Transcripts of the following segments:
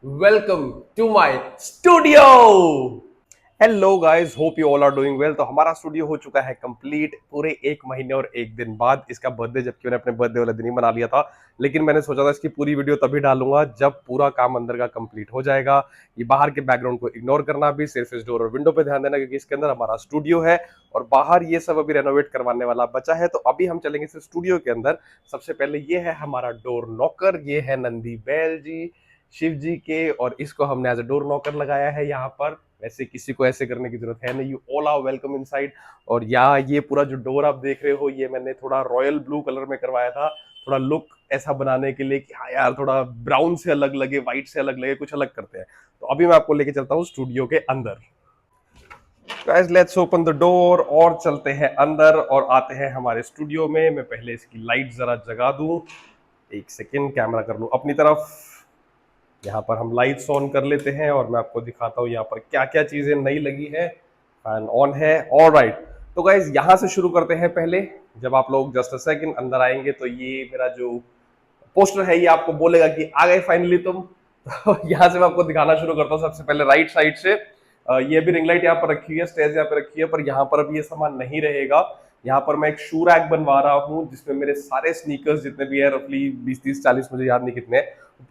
Welcome to my studio. Hello guys, hope you all are doing well. तो हमारा studio हो चुका है कंप्लीट पूरे 1 महीने और 1 दिन बाद। इसका बर्थडे, जबकि मैंने अपने बर्थडे वाले दिन ही मना लिया था, लेकिन मैंने सोचा था इसकी पूरी वीडियो तभी डालूंगा जब पूरा काम अंदर का कंप्लीट हो जाएगा। ये बाहर के बैकग्राउंड को इग्नोर करना, भी सिर्फ इस डोर और विंडो पे ध्यान देना, क्योंकि इसके अंदर हमारा स्टूडियो है और बाहर ये सब अभी रेनोवेट करवाने वाला बचा है। तो अभी हम चलेंगे सिर्फ स्टूडियो के अंदर। सबसे पहले ये है हमारा डोर नॉकर, ये है नंदी बैल जी शिव जी के, और इसको हमने एज अ डोर नॉकर लगाया है यहाँ पर। वैसे किसी को ऐसे करने की जरूरत है नहीं, you all are welcome inside. और यहाँ ये पूरा जो डोर आप देख रहे हो, ये मैंने थोड़ा रॉयल ब्लू कलर में करवाया था, थोड़ा लुक ऐसा बनाने के लिए कि हाँ यार, थोड़ा ब्राउन से अलग लगे, व्हाइट से अलग लगे, कुछ अलग करते हैं। तो अभी मैं आपको लेके चलता हूँ स्टूडियो के अंदर। Guys, let's open the door और चलते हैं अंदर और आते हैं हमारे स्टूडियो में। मैं पहले इसकी लाइट जरा जगा दूं, एक सेकेंड, कैमरा कर लूं अपनी तरफ। यहाँ पर हम लाइट्स ऑन कर लेते हैं और मैं आपको दिखाता हूँ यहाँ पर क्या क्या चीजें नई लगी है। फैन ऑन है, ऑलराइट। तो गाइज यहाँ से शुरू करते हैं। पहले जब आप लोग जस्ट अ सेकंड अंदर आएंगे तो ये मेरा जो पोस्टर है ये आपको बोलेगा कि आ गए फाइनली तुम। तो यहाँ से मैं आपको दिखाना शुरू करता हूँ। सबसे पहले राइट साइड से ये भी रिंग लाइट यहाँ पर रखी है, स्टेज यहाँ पे रखी है, पर यहाँ पर अभी ये सामान नहीं रहेगा। यहाँ पर मैं एक शू रैक बनवा रहा हूँ जिसमें मेरे सारे स्नीकर्स जितने भी है, रफली 20 30 40, मुझे याद नहीं कितने,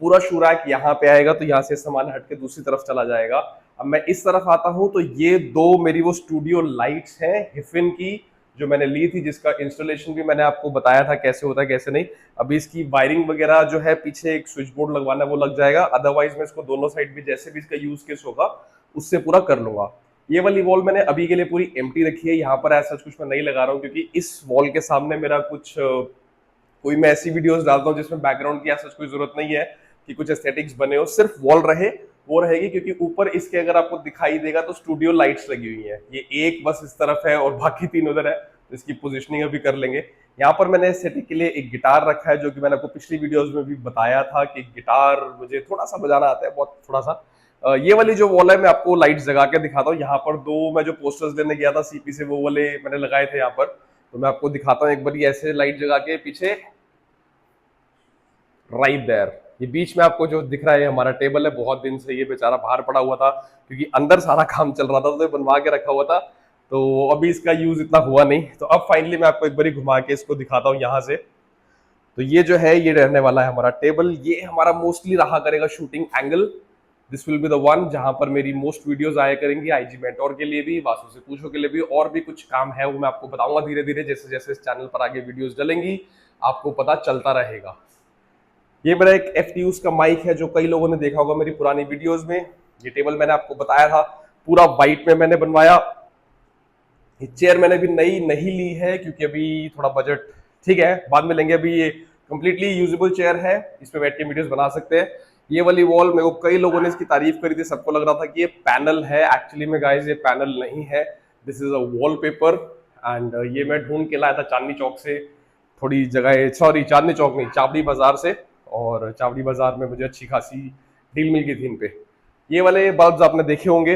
पूरा शू रैक यहाँ पे आएगा। तो यहाँ से सामान हट के दूसरी तरफ चला जाएगा। अब मैं इस तरफ आता हूँ तो ये दो मेरी वो स्टूडियो लाइट्स हैं हिफिन की, जो मैंने ली थी, जिसका इंस्टॉलेशन भी मैंने आपको बताया था कैसे होता है कैसे नहीं। अभी इसकी वायरिंग वगैरह जो है, पीछे एक स्विच बोर्ड लगवाना है, वो लग जाएगा। अदरवाइज मैं इसको दोनों साइड भी जैसे भी इसका यूज केस होगा उससे पूरा कर लूंगा। ये वाली वॉल मैंने अभी के लिए पूरी एम्प्टी रखी है। यहाँ पर ऐसा कुछ मैं नहीं लगा रहा हूँ, क्योंकि इस वॉल के सामने मेरा कुछ कोई मैं ऐसी वीडियोस डालता हूँ जिसमें बैकग्राउंड की ऐसा कोई जरूरत नहीं है कि कुछ एस्थेटिक्स बने हो, सिर्फ वॉल रहे वो रहेगी। क्योंकि ऊपर इसके अगर आपको दिखाई देगा तो स्टूडियो लाइट्स लगी हुई है, ये एक बस इस तरफ है और बाकी 3 उधर है। तो इसकी पोजिशनिंग अभी कर लेंगे। यहाँ पर मैंने एस्थेटिक के लिए एक गिटार रखा है, जो कि मैंने आपको पिछली वीडियोस में भी बताया था कि गिटार मुझे थोड़ा सा बजाना आता है, बहुत थोड़ा सा। ये वाली जो वॉल है मैं आपको लाइट जगा के दिखाता हूँ। यहाँ पर दो मैं जो पोस्टर्स लेने गया था सीपी से, वो वाले मैंने लगाए थे यहाँ पर। तो मैं आपको दिखाता हूँ एक बार ऐसे लाइट जगा के पीछे, राइट देयर। ये बीच में आपको जो दिख रहा है हमारा टेबल है, बहुत दिन से ये बेचारा बाहर पड़ा हुआ था, क्योंकि अंदर सारा काम चल रहा था तो ये बनवा के रखा हुआ था। तो अभी इसका यूज इतना हुआ नहीं। तो अब फाइनली मैं आपको एक बार घुमा के इसको दिखाता हूँ यहाँ से। तो ये जो है ये रहने वाला है हमारा टेबल। ये हमारा मोस्टली रहा करेगा shooting angle. This will be the one जहां पर मेरी मोस्ट वीडियोस आया करेंगी, आईजी मेंटोर के लिए भी, वासु से पूछो के लिए भी, और भी कुछ काम है वो मैं आपको बताऊंगा धीरे धीरे, जैसे जैसे इस चैनल पर आगे वीडियोस डलेंगी आपको पता चलता रहेगा। ये मेरा एक एफटीयूज का माइक है, जो कई लोगों ने देखा होगा मेरी पुरानी वीडियोस में। ये टेबल मैंने आपको बताया था पूरा व्हाइट में मैंने बनवाया। ये चेयर मैंने भी नई नहीं ली है, क्योंकि अभी थोड़ा बजट, ठीक है बाद में लेंगे। अभी ये कंप्लीटली यूजेबल चेयर है, इसमें बैठ के वीडियोस बना सकते हैं। ये वाली वॉल मेरे को कई लोगों ने इसकी तारीफ करी थी, सबको लग रहा था कि ये पैनल है। एक्चुअली में गाइस ये पैनल नहीं है, this is a wallpaper. And ये मैं ढूंढ के लाया था चांदनी चौक से, थोड़ी जगह, सॉरी चांदनी चौक नहीं, चावड़ी बाजार से। और चावड़ी बाजार में मुझे अच्छी खासी डील मिल गई थी इन पे। ये वाले बल्ब्स आपने देखे होंगे,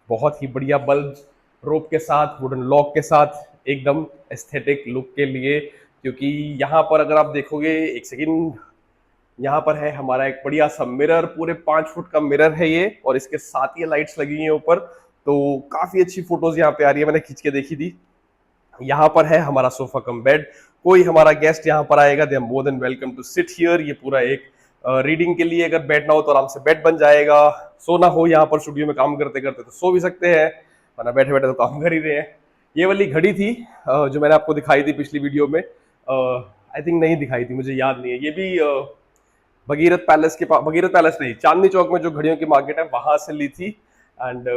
बहुत ही बढ़िया बल्ब, रोप के साथ, वुडन लॉक के साथ, एकदम एस्थेटिक लुक के लिए। क्योंकि यहाँ पर अगर आप देखोगे, एक सेकेंड, यहाँ पर है हमारा एक बढ़िया सा मिरर, पूरे 5 फुट का मिरर है ये, और इसके साथ ये लाइट्स लगी हुई है ऊपर। तो काफी अच्छी फोटोज यहाँ पे आ रही है, मैंने खींच के देखी थी। यहाँ पर है हमारा सोफा कम बेड। कोई हमारा गेस्ट यहाँ पर आएगा, they are more than welcome to sit here. ये पूरा एक रीडिंग के लिए अगर बैठना हो तो आराम से बेड बन जाएगा। सोना हो यहाँ पर स्टूडियो में काम करते करते तो सो भी सकते हैं, वरना बैठे बैठे तो काम कर ही रहे हैं। ये वाली घड़ी थी जो मैंने आपको दिखाई थी पिछली वीडियो में, आई थिंक नहीं दिखाई थी, मुझे याद नहीं है। ये भी भगीरथ पैलेस के पास, भगीरथ पैलेस नहीं, चांदनी चौक में जो घड़ियों की मार्केट है वहां से ली थी। एंड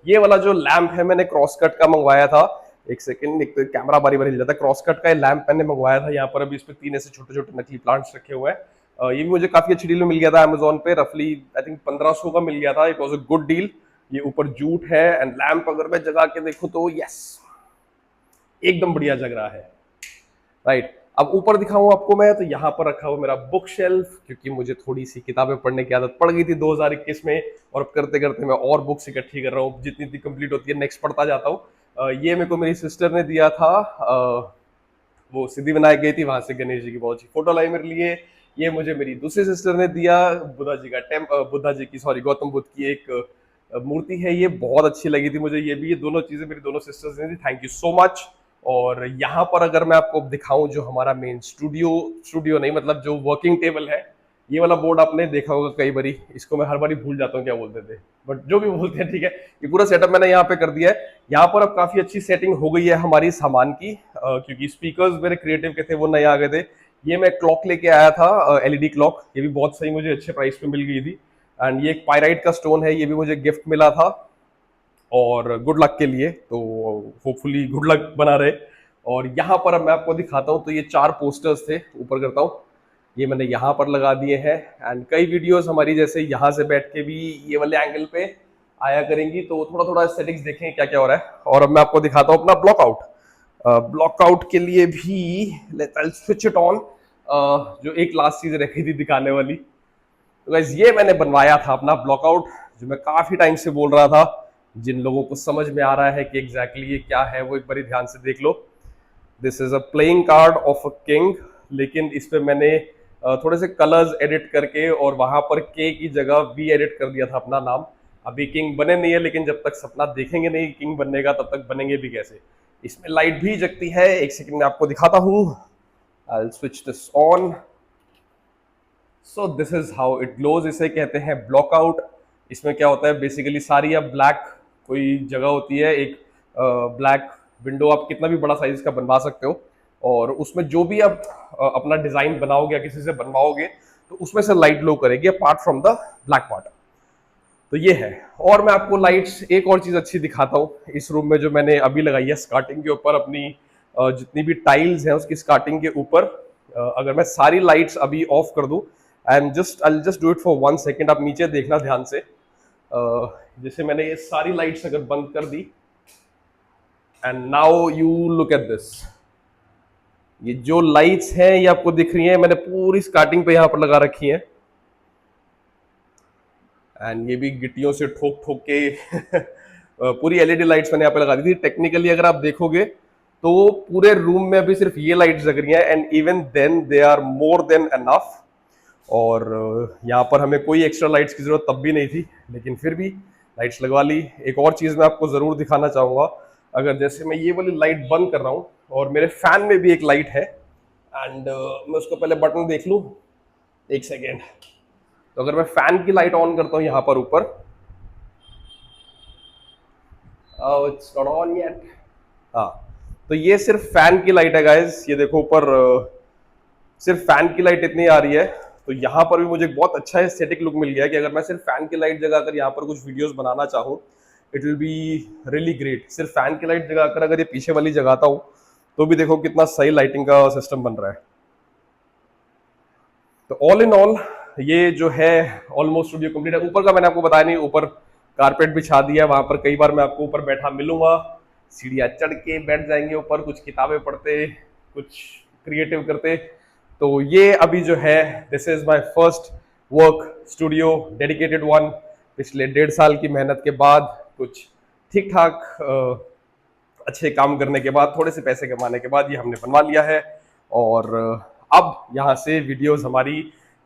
ये वाला जो लैंप है मैंने क्रॉस कट का मंगवाया था। एक सेकंड, एक तो कैमरा बारी बारी हिल जाता है। क्रॉस कट का लैंप मैंने मंगवाया था। यहाँ पर अभी इस पे 3 ऐसे छोटे छोटे नकली प्लांट्स रखे हुए हैं। ये भी मुझे काफी अच्छी डील में मिल गया था अमेजोन पे, रफली आई थिंक 1500 का मिल गया था। It was a good deal. ये ऊपर जूट है एंड लैंप अगर मैं जगा के देखूं तो यस, एकदम बढ़िया जग रहा है। राइट, अब ऊपर दिखाऊं आपको मैं, तो यहाँ पर रखा हुआ मेरा बुक शेल्फ, क्योंकि मुझे थोड़ी सी किताबें पढ़ने की आदत पड़ गई थी 2021 में, और अब करते करते मैं और बुक्स इकट्ठी कर रहा हूँ, जितनी जितनी कंप्लीट होती है नेक्स्ट पढ़ता जाता हूँ। ये मेरे को मेरी सिस्टर ने दिया था, वो सिद्धि विनायक गई थी, वहां से गणेश जी की बहुत अच्छी फोटो लाई मेरे लिए। ये मुझे मेरी दूसरी सिस्टर ने दिया। बुद्धा जी की, सॉरी, गौतम बुद्ध की एक मूर्ति है, ये बहुत अच्छी लगी थी मुझे। ये भी, ये दोनों चीजें मेरी दोनों सिस्टर्स ने दी, थैंक यू सो मच। और यहाँ पर अगर मैं आपको दिखाऊं जो हमारा मेन स्टूडियो नहीं, मतलब जो वर्किंग टेबल है, ये वाला बोर्ड आपने देखा होगा कई बारी, इसको मैं हर बारी भूल जाता हूँ क्या बोलते थे, बट जो भी बोलते हैं ठीक है। ये पूरा सेटअप मैंने यहाँ पे कर दिया है। यहाँ पर अब काफी अच्छी सेटिंग हो गई है हमारी सामान की, क्योंकि स्पीकर्स मेरे क्रिएटिव के थे, वो नए आ गए थे। ये मैं क्लॉक लेके आया था, एलईडी क्लॉक, ये भी बहुत सही मुझे अच्छे प्राइस पे मिल गई थी। एंड ये एक पायराइट का स्टोन है, ये भी मुझे गिफ्ट मिला था और गुड लक के लिए, तो होपफुली गुड लक बना रहे। और यहाँ पर अब मैं आपको दिखाता हूँ, तो ये 4 पोस्टर्स थे, ऊपर करता हूँ, ये मैंने यहाँ पर लगा दिए हैं। एंड कई वीडियोस हमारी जैसे यहाँ से बैठ के भी ये वाले एंगल पे आया करेंगी, तो थोड़ा थोड़ा सेटिंग्स देखें क्या क्या हो रहा है। और अब मैं आपको दिखाता हूँ अपना ब्लॉकआउट के लिए भी लेट्स स्विच इट ऑन। जो एक लास्ट चीज रखी थी दिखाने वाली, तो गाइस ये मैंने बनवाया था अपना ब्लॉकआउट, जो मैं काफी टाइम से बोल रहा था। जिन लोगों को समझ में आ रहा है कि एग्जैक्टली ये क्या है, वो एक बार ध्यान से देख लो। This is a playing card of a king, लेकिन इस पे मैंने थोड़े से कलर्स एडिट करके और वहां पर के की जगह वी एडिट कर दिया था अपना नाम। अभी किंग बने नहीं है, लेकिन जब तक सपना देखेंगे नहीं किंग बनने का, तब तक बनेंगे भी कैसे। इसमें लाइट भी जगती है, एक सेकंड में आपको दिखाता हूँ। I switch this on. So this is how it glows, इसे कहते हैं ब्लॉकआउट। इसमें क्या होता है बेसिकली, सारी अब ब्लैक कोई जगह होती है, एक ब्लैक विंडो आप कितना भी बड़ा साइज का बनवा सकते हो, और उसमें जो भी आप अपना डिजाइन बनाओगे या किसी से बनवाओगे, तो उसमें से लाइट ग्लो करेगी apart from the black part. तो ये है। और मैं आपको लाइट्स एक और चीज अच्छी दिखाता हूँ इस रूम में, जो मैंने अभी लगाई है स्कार्टिंग के ऊपर, अपनी जितनी भी टाइल्स हैं उसकी स्कार्टिंग के ऊपर। अगर मैं सारी लाइट्स अभी ऑफ कर दूं, I just do it for 1 second, आप नीचे देखना ध्यान से। जैसे मैंने ये सारी लाइट्स अगर बंद कर दी, and now you look at this. ये जो लाइट्स हैं ये आपको दिख रही हैं, मैंने पूरी स्कार्टिंग पे यहां पर लगा रखी हैं। एंड ये भी गिट्टियों से ठोक ठोक के पूरी एलईडी लाइट्स मैंने यहाँ पे लगा दी थी। टेक्निकली अगर आप देखोगे तो पूरे रूम में अभी सिर्फ ये लाइट्स जग रही हैं, and even then they are more than enough. और यहाँ पर हमें कोई एक्स्ट्रा लाइट्स की जरूरत तब भी नहीं थी, लेकिन फिर भी लाइट्स लगवा ली। एक और चीज मैं आपको जरूर दिखाना चाहूंगा, अगर जैसे मैं ये वाली लाइट बंद कर रहा हूँ, और मेरे फैन में भी एक लाइट है, एंड मैं उसको पहले बटन देख लूँ, एक सेकेंड। तो अगर मैं फैन की लाइट ऑन करता हूँ यहाँ पर ऊपर, इट्स नॉट ऑन येट। हाँ, तो ये सिर्फ फैन की लाइट है गाइस, ये देखो ऊपर सिर्फ फैन की लाइट इतनी आ रही है। तो यहाँ पर भी मुझे बहुत अच्छा एस्थेटिक लुक मिल गया कि अगर मैं सिर्फ फैन की लाइट जगाकर यहाँ पर कुछ वीडियोस बनाना चाहूँ, it will be really great. सिर्फ फैन की लाइट जगाकर अगर ये पीछे वाली जगाता हूँ, तो भी देखो कितना सही लाइटिंग का सिस्टम बन रहा है। तो ऑल इन ऑल ये जो है ऑलमोस्ट स्टूडियो कंप्लीट है। ऊपर का मैंने आपको बताया नहीं, ऊपर कारपेट बिछा दिया, वहां पर कई बार मैं आपको ऊपर बैठा मिलूंगा, सीढ़ियां चढ़ के बैठ जाएंगे ऊपर, कुछ किताबें पढ़ते, कुछ क्रिएटिव करते। तो ये अभी जो है, this is my first work studio, dedicated one. पिछले 1.5 साल की मेहनत के बाद, कुछ ठीक ठाक अच्छे काम करने के बाद, थोड़े से पैसे कमाने के बाद ये हमने बनवा लिया है। और अब यहाँ से वीडियोस हमारी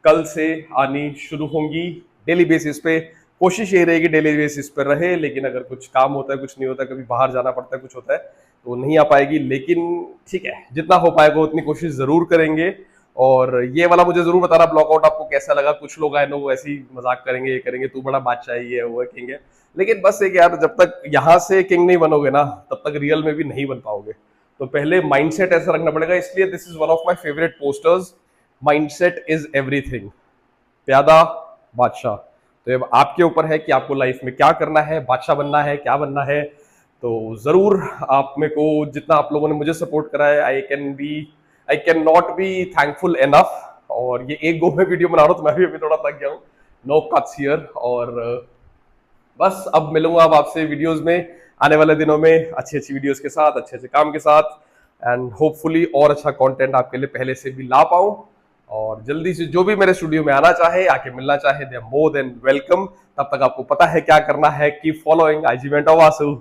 कल से आनी शुरू होंगी डेली बेसिस पे। कोशिश ये रहेगी डेली बेसिस पर रहे, लेकिन अगर कुछ काम होता है, कुछ नहीं होता, कभी बाहर जाना पड़ता है, कुछ होता है, तो नहीं आ पाएगी। लेकिन ठीक है, जितना हो पाएगा उतनी कोशिश जरूर करेंगे। और ये वाला मुझे जरूर बताना ब्लॉकआउट आपको कैसा लगा। कुछ लोग आए नो वो ऐसी मजाक करेंगे, ये करेंगे, तू बड़ा बादशाह है, ये वो किंग है। लेकिन बस एक यार, जब तक यहाँ से किंग नहीं बनोगे ना, तब तक रियल में भी नहीं बन पाओगे। तो पहले माइंडसेट ऐसा रखना पड़ेगा। इसलिए this is one of my favourite posters, mindset is everything, प्यादा बादशाह। तो अब आपके ऊपर है कि आपको लाइफ में क्या करना है, बादशाह बनना है, क्या बनना है। तो जरूर आप मेरे को, जितना आप लोगों ने मुझे सपोर्ट करा है, I can not be thankful enough. और ये एक गो में वीडियो बना रहा हूँ, तो मैं भी अभी थोड़ा थक गया हूँ, नो कट्स हियर। और बस अब मिलूंगा अब आपसे वीडियोस में आने वाले दिनों में, अच्छी अच्छी वीडियोस के साथ, अच्छे अच्छे काम के साथ, एंड होपफुली और अच्छा कंटेंट आपके लिए पहले से भी ला पाऊं। और जल्दी से जो भी मेरे स्टूडियो में आना चाहे, आके मिलना चाहे, they are more than welcome. तब तक आपको पता है क्या करना है, कीप फॉलोइंग आईजी वेंटा वासु।